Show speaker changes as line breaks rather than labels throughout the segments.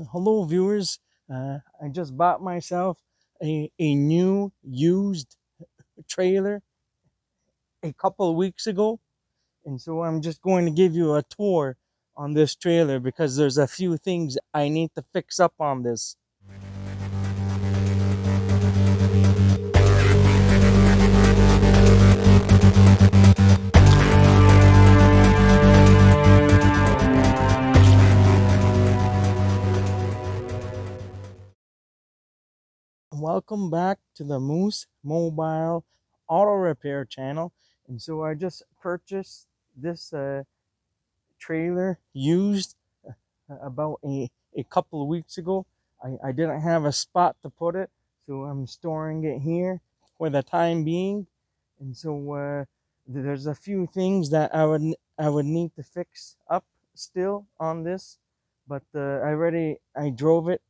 Hello, viewers. I just bought myself a new used trailer a couple of weeks ago, and so I'm just going to give you a tour on this trailer because there's a few things I need to fix up on this. Welcome back to the Moose Mobile Auto Repair channel. And so I just purchased this trailer used about a couple of weeks ago. I didn't have a spot to put it, so I'm storing it here for the time being. And so there's a few things that I would need to fix up still on this, but I drove it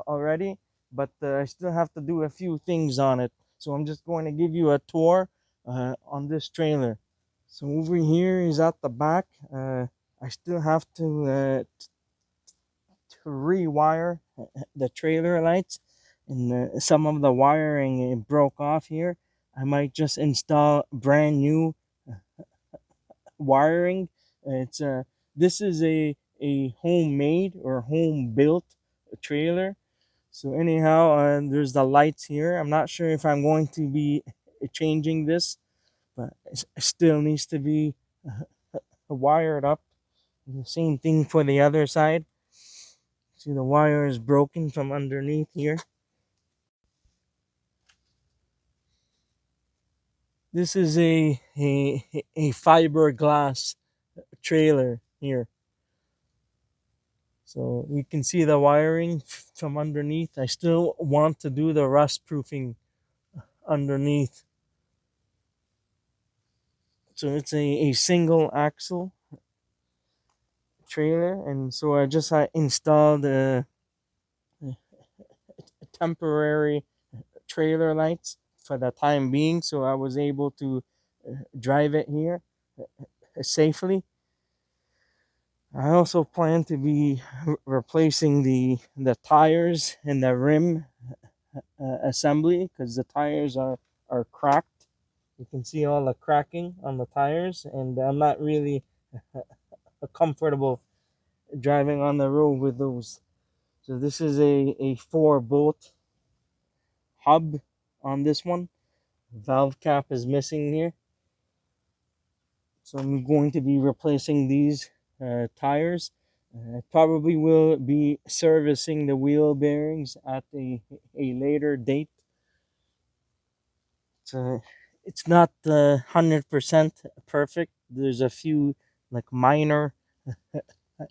already, but I still have to do a few things on it. So I'm just going to give you a tour on this trailer. So over here is at the back. I still have to rewire the trailer lights, and some of the wiring broke off here. I might just install brand new wiring. It's This is a homemade or home built trailer. So anyhow, there's the lights here. I'm not sure if I'm going to be changing this, but it still needs to be wired up. The same thing for the other side. See, the wire is broken from underneath here. This is a fiberglass trailer here. So you can see the wiring from underneath. I still want to do the rust proofing underneath. So it's a single axle trailer, and so I just installed a temporary trailer lights for the time being, so I was able to drive it here safely. I also plan to be replacing the tires and the rim assembly because the tires are cracked. You can see all the cracking on the tires, and I'm not really comfortable driving on the road with those. So this is a 4-bolt hub on this one. Valve cap is missing here. So I'm going to be replacing these tires. I probably will be servicing the wheel bearings at a later date. It's not 100% perfect. There's a few like minor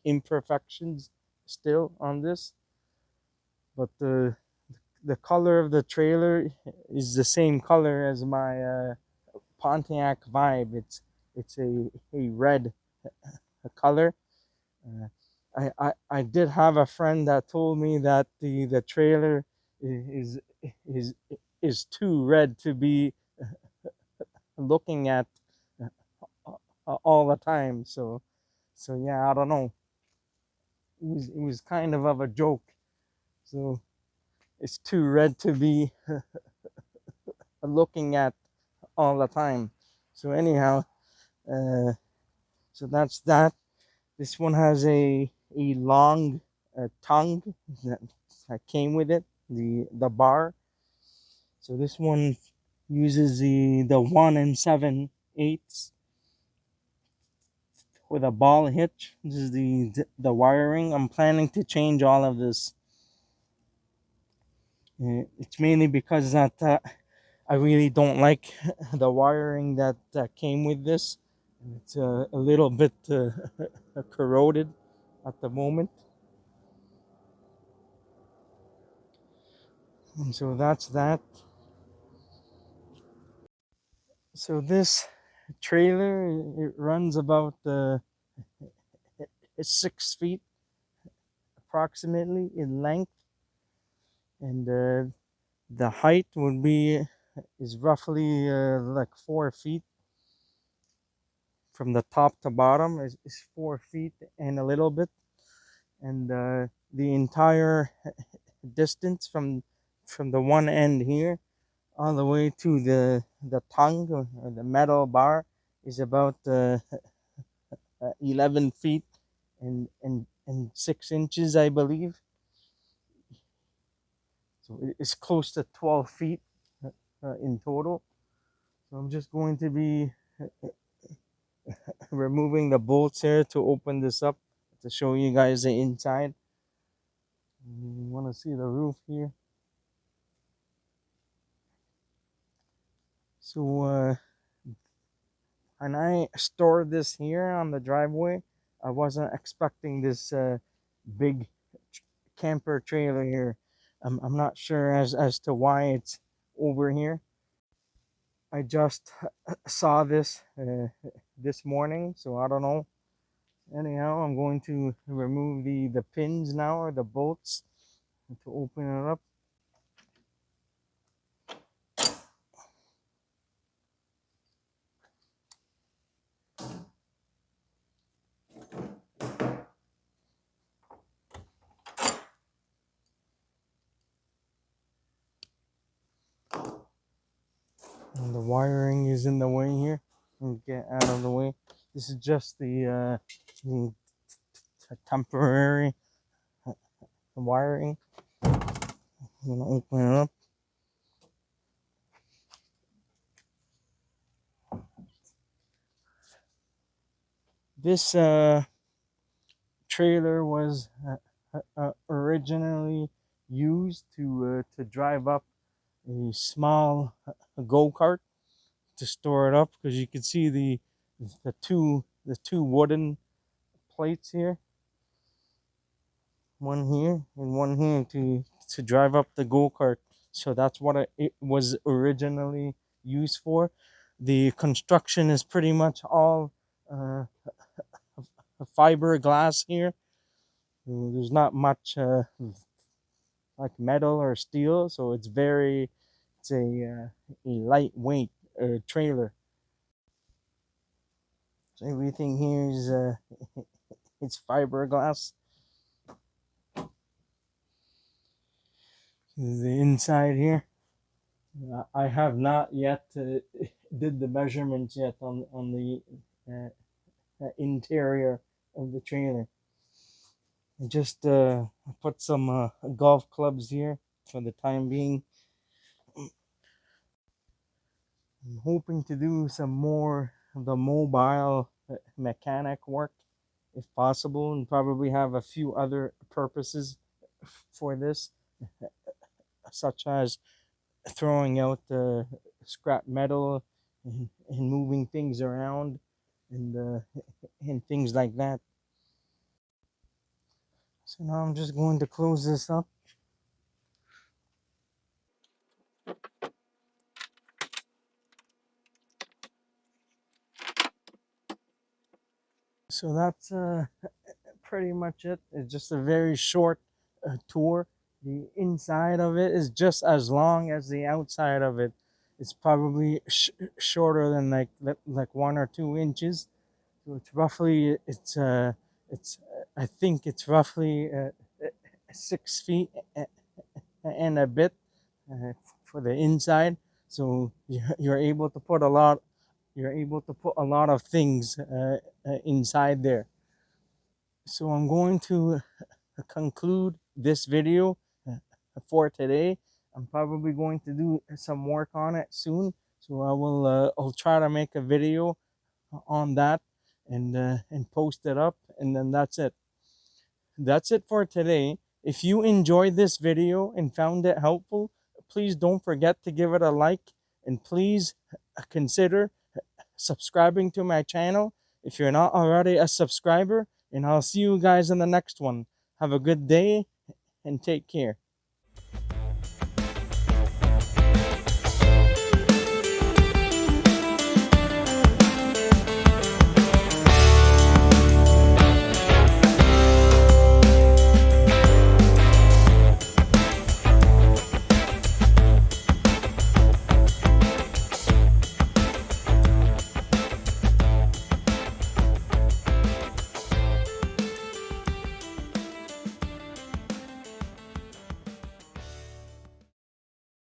imperfections still on this, but the color of the trailer is the same color as my Pontiac Vibe. It's a red color. I did have a friend that told me that the trailer is is is too red to be looking at all the time. So yeah, I don't know. It was kind of a joke. So it's too red to be looking at all the time. So anyhow, uh, so that's that. This one has a long tongue that, that came with it, the bar. So this one uses the 1 7/8 with a ball hitch. This is the wiring. I'm planning to change all of this. It's mainly because that I really don't like the wiring that came with this. It's a little bit corroded at the moment. And so that's that. So this trailer, it runs about 6 feet approximately in length, and the height would be is roughly like 4 feet from the top to bottom is 4 feet and a little bit. and the entire distance from the one end here all the way to the tongue or the metal bar is about 11 feet and 6 inches, I believe. So it's close to 12 feet in total. So I'm just going to be removing the bolts here to open this up to show you guys the inside. You want to see the roof here. So and I stored this here on the driveway. I wasn't expecting this big camper trailer here. I'm not sure as to why it's over here. I just saw this this morning, so I don't know. Anyhow, I'm going to remove the pins now, or the bolts, to open it up. And the wiring is in the way here. And get out of the way. This is just the temporary wiring. I'm gonna open it up. This trailer was originally used to drive up a small go-kart to store it up, because you can see the two wooden plates here, one here and one here, to drive up the go-kart. So that's what it was originally used for. The construction is pretty much all uh, fiberglass here. There's not much like metal or steel, so it's a lightweight trailer. So everything here is it's fiberglass. The inside here, I have not yet did the measurements yet on the interior of the trailer. I just put some golf clubs here for the time being. I'm hoping to do some more of the mobile mechanic work if possible, and probably have a few other purposes for this, such as throwing out the scrap metal and moving things around, and things like that. So now I'm just going to close this up. So that's pretty much it. It's just a very short tour. The inside of it is just as long as the outside of it. It's probably shorter than like 1 or 2 inches. So it's I think it's roughly 6 feet and a bit for the inside. So you're able to put a lot. You're able to put a lot of things inside there. So I'm going to conclude this video for today. I'm probably going to do some work on it soon, so I'll try to make a video on that and post it up, and then that's it for today. If you enjoyed this video and found it helpful, please don't forget to give it a like, and please consider subscribing to my channel if you're not already a subscriber, and I'll see you guys in the next one. Have a good day and take care.